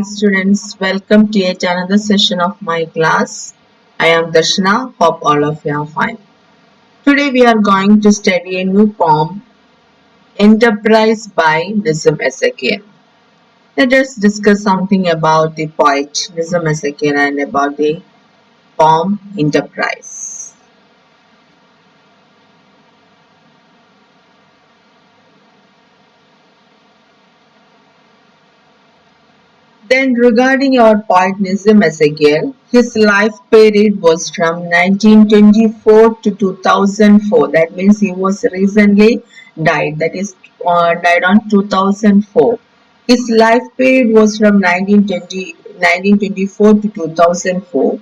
Hi students, welcome to yet another session of my class. I am Darshana, hope all of you are fine. Today we are going to study a new poem, Enterprise by Nissim Ezekiel. Let us discuss something about the poet Nissim Ezekiel and about the poem Enterprise. Then regarding our poet Nissim Ezekiel, his life period was from 1924 to 2004. That means he was recently died. That is died on 2004. His life period was from 1924 to 2004.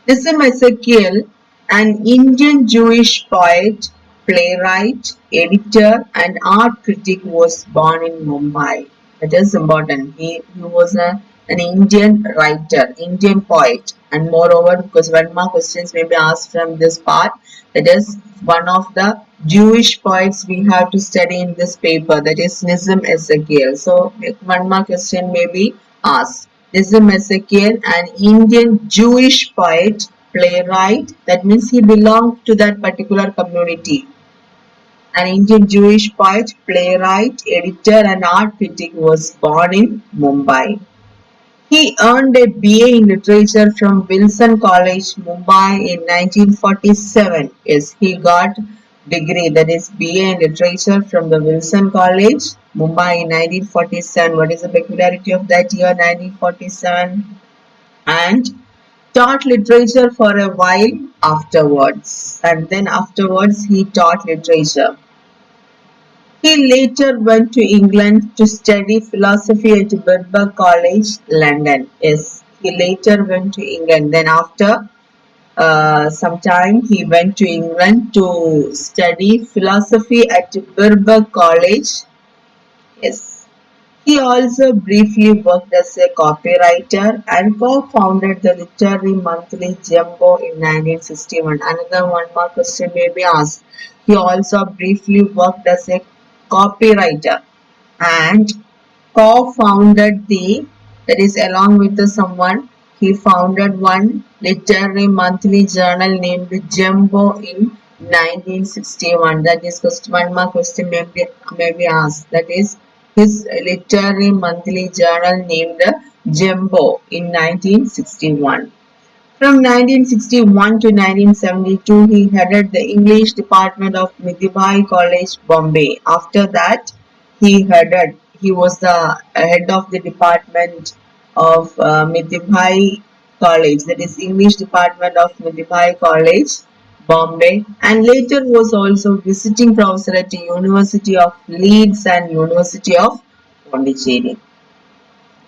Nissim Ezekiel, an Indian Jewish poet, playwright, editor, and art critic, was born in Mumbai. That is important. He was an Indian writer, Indian poet, and moreover, because one more questions may be asked from this part, that is one of the Jewish poets we have to study in this paper, that is Nissim Ezekiel. So, one more question may be asked. Nissim Ezekiel, an Indian Jewish poet, playwright, that means he belonged to that particular community. An Indian Jewish poet, playwright, editor, and art critic was born in Mumbai. He earned a BA in literature from Wilson College, Mumbai in 1947. Yes, he got degree, that is BA in literature from the Wilson College, Mumbai in 1947. What is the peculiarity of that year, 1947? And taught literature for a while afterwards. And then afterwards he taught literature. He later went to England to study philosophy at Birkbeck College, London. Yes, he later went to England. Then after some time he went to England to study philosophy at Birkbeck College. Yes. He also briefly worked as a copywriter and co-founded the literary monthly Jumpo in 1961. Another one more question may be asked. He also briefly worked as a copywriter and co-founded that is along with someone, he founded one literary monthly journal named Jumpo in 1961. That is one more question may be asked. That is his literary monthly journal named Jumpo in 1961. From 1961 to 1972, he headed the English department of Mumbai College, Bombay. After that, he was the head of the department of Mumbai College, that is English department of Mumbai College, Bombay, and later was also visiting professor at the University of Leeds and University of Pondicherry.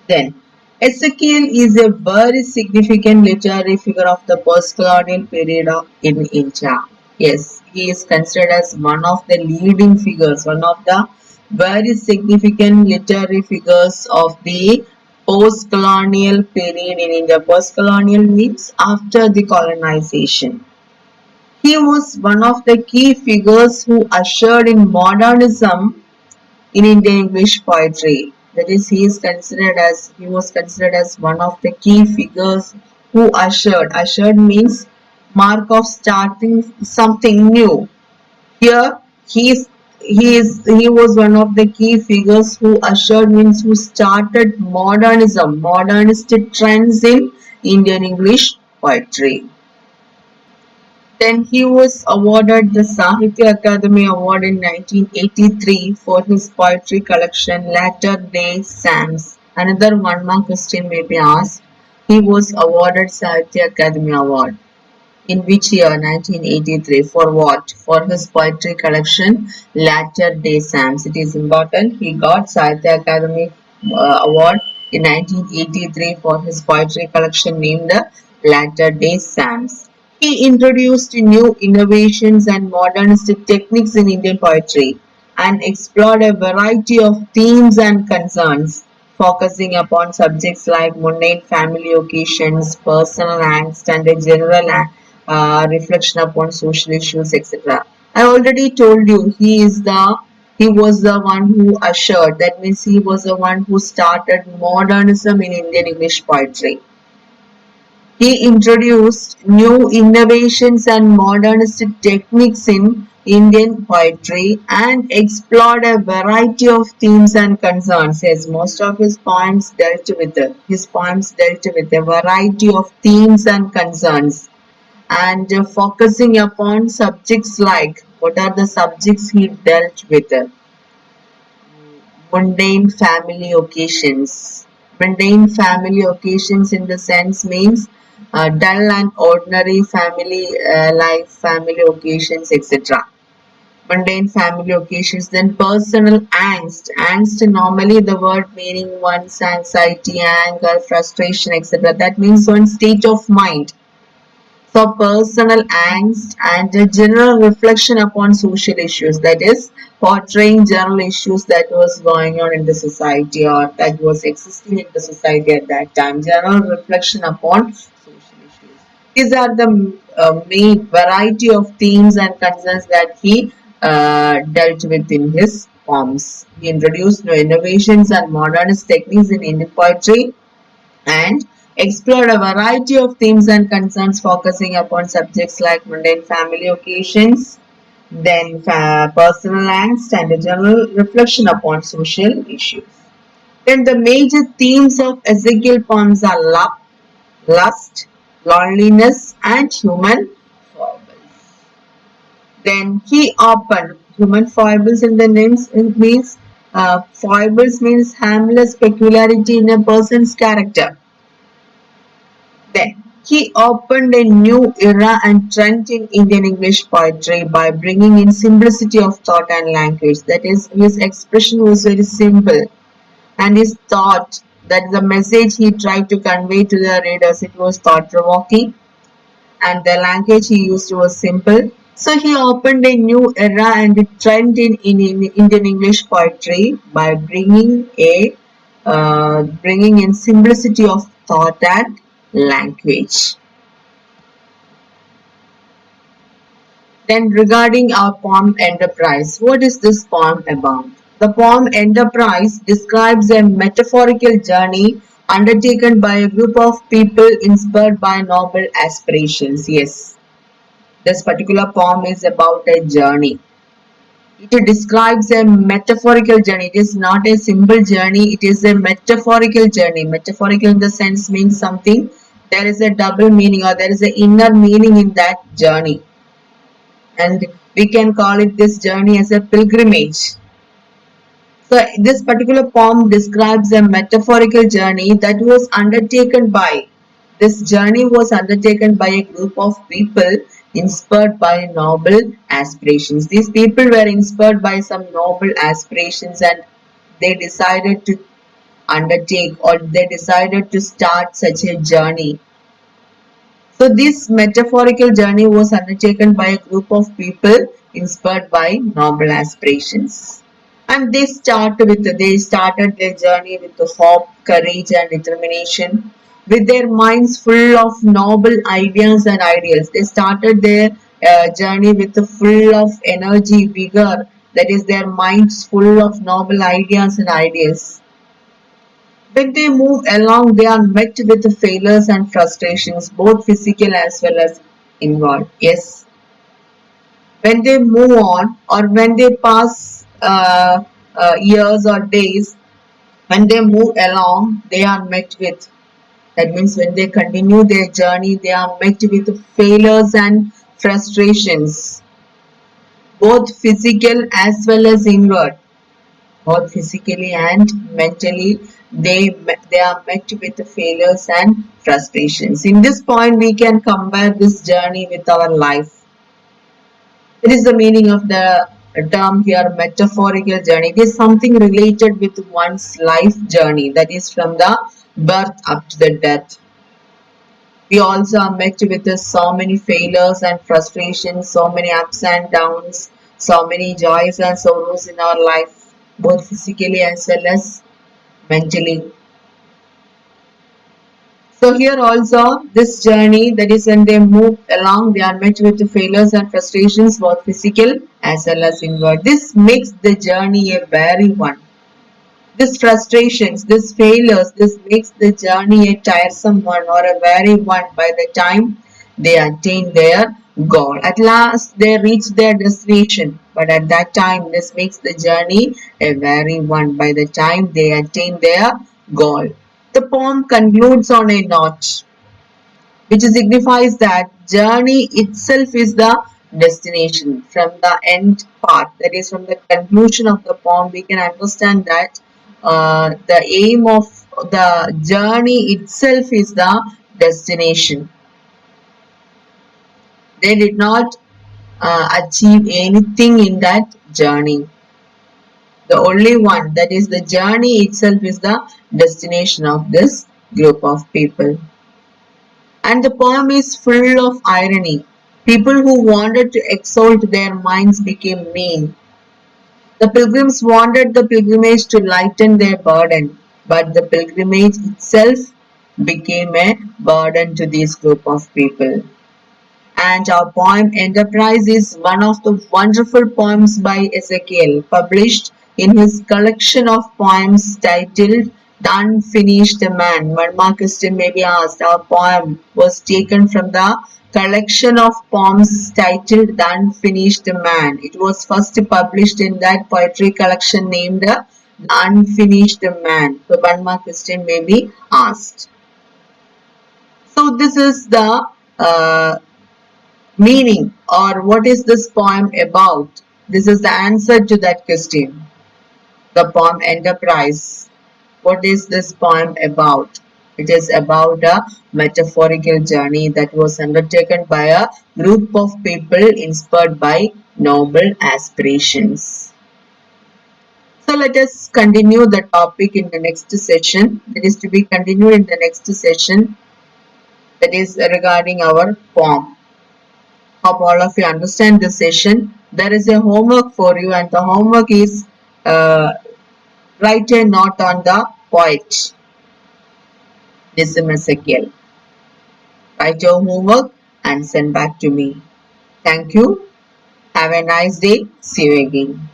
Then, Ezekiel is a very significant literary figure of the postcolonial period in India. Yes, he is considered as one of the leading figures, one of the very significant literary figures of the post-colonial period in India. Post-colonial means after the colonization. He was one of the key figures who ushered in modernism in Indian English poetry. That is, he was considered as one of the key figures who ushered. Ushered means mark of starting something new. Here he was one of the key figures who ushered means who started modernism, modernistic trends in Indian English poetry. Then he was awarded the Sahitya Akademi Award in 1983 for his poetry collection Latter Day Saints. Another one more question may be asked. He was awarded Sahitya Akademi Award. In which year? 1983. For what? For his poetry collection Latter Day Saints. It is important. He got Sahitya Akademi Award in 1983 for his poetry collection named Latter Day Saints. He introduced new innovations and modernistic techniques in Indian poetry and explored a variety of themes and concerns, focusing upon subjects like mundane family occasions, personal angst, and a general reflection upon social issues, etc. I already told you he is the He was the one who ushered, that means he was the one who started modernism in Indian English poetry. He introduced new innovations and modernistic techniques in Indian poetry and explored a variety of themes and concerns. Yes, most of his poems dealt with a variety of themes and concerns, and focusing upon subjects like, what are the subjects he dealt with? Mundane family occasions. Mundane family occasions in the sense means dull and ordinary family life, family occasions, etc. Mundane family occasions. Then personal angst. Angst, normally the word meaning one's anxiety, anger, frustration, etc. That means one's state of mind. So personal angst and a general reflection upon social issues, that is portraying general issues that was going on in the society or that was existing in the society at that time, general reflection upon social issues. These are the main variety of themes and concerns that he dealt with in his poems. He introduced new innovations and modernist techniques in Indian poetry and explored a variety of themes and concerns focusing upon subjects like mundane family occasions, then personal angst and a general reflection upon social issues. Then the major themes of Ezekiel poems are love, lust, loneliness and human foibles. Then he opened human foibles in the names, it means foibles means harmless peculiarity in a person's character. Then he opened a new era and trend in Indian English poetry by bringing in simplicity of thought and language. That is, his expression was very simple, and his thought, that the message he tried to convey to the readers, it was thought provoking, and the language he used was simple. So he opened a new era and a trend in Indian English poetry by bringing in simplicity of thought and language. Then regarding our poem Enterprise, what is this poem about? The poem Enterprise describes a metaphorical journey undertaken by a group of people inspired by noble aspirations. Yes, this particular poem is about a journey. It describes a metaphorical journey. It is not a simple journey, it is a metaphorical journey. Metaphorical in the sense means something, there is a double meaning or there is an inner meaning in that journey. And we can call it this journey as a pilgrimage. So this particular poem describes a metaphorical journey that was undertaken by, this journey was undertaken by a group of people inspired by noble aspirations. These people were inspired by some noble aspirations and they decided to undertake or they decided to start such a journey. So this metaphorical journey was undertaken by a group of people inspired by noble aspirations. And they started their journey with the hope, courage and determination, with their minds full of noble ideas and ideals. They started their journey with the full of energy, vigor, that is their minds full of noble ideas and ideals. When they move along, they are met with failures and frustrations, both physical as well as inward. Yes. When they move on or when they pass years or days, when they move along, they are met with, that means when they continue their journey, they are met with failures and frustrations, both physical as well as inward. Both physically and mentally, they are met with failures and frustrations. In this point, we can compare this journey with our life. It is the meaning of the term here, metaphorical journey. It is something related with one's life journey, that is from the birth up to the death. We also are met with so many failures and frustrations, so many ups and downs, so many joys and sorrows in our life, both physically as well as mentally. So here also this journey, that is when they move along, they are met with failures and frustrations, both physical as well as inward. This makes the journey a very one. This frustrations, this failures, this makes the journey a tiresome one or a very one by the time they attain their goal. At last they reach their destination, but at that time this makes the journey a very one by the time they attain their goal. The poem concludes on a note which signifies that journey itself is the destination. From the end part, that is from the conclusion of the poem, we can understand that the aim of the journey itself is the destination. They did not achieve anything in that journey. The only one, that is the journey itself, is the destination of this group of people. And the poem is full of irony. People who wanted to exalt their minds became mean. The pilgrims wanted the pilgrimage to lighten their burden, but the pilgrimage itself became a burden to this group of people. And our poem Enterprise is one of the wonderful poems by Ezekiel, published in his collection of poems titled The Unfinished Man. One more question may be asked. Our poem was taken from the collection of poems titled The Unfinished Man. It was first published in that poetry collection named The Unfinished Man. So one more question may be asked. So this is the meaning, or what is this poem about? This is the answer to that question. The poem Enterprise. What is this poem about? It is about a metaphorical journey that was undertaken by a group of people inspired by noble aspirations. So let us continue the topic in the next session. That is to be continued in the next session. That is regarding our poem. Hope all of you understand this session. There is a homework for you, and the homework is write a note on the poet Nissim Ezekiel. Write your homework and send back to me. Thank you. Have a nice day. See you again.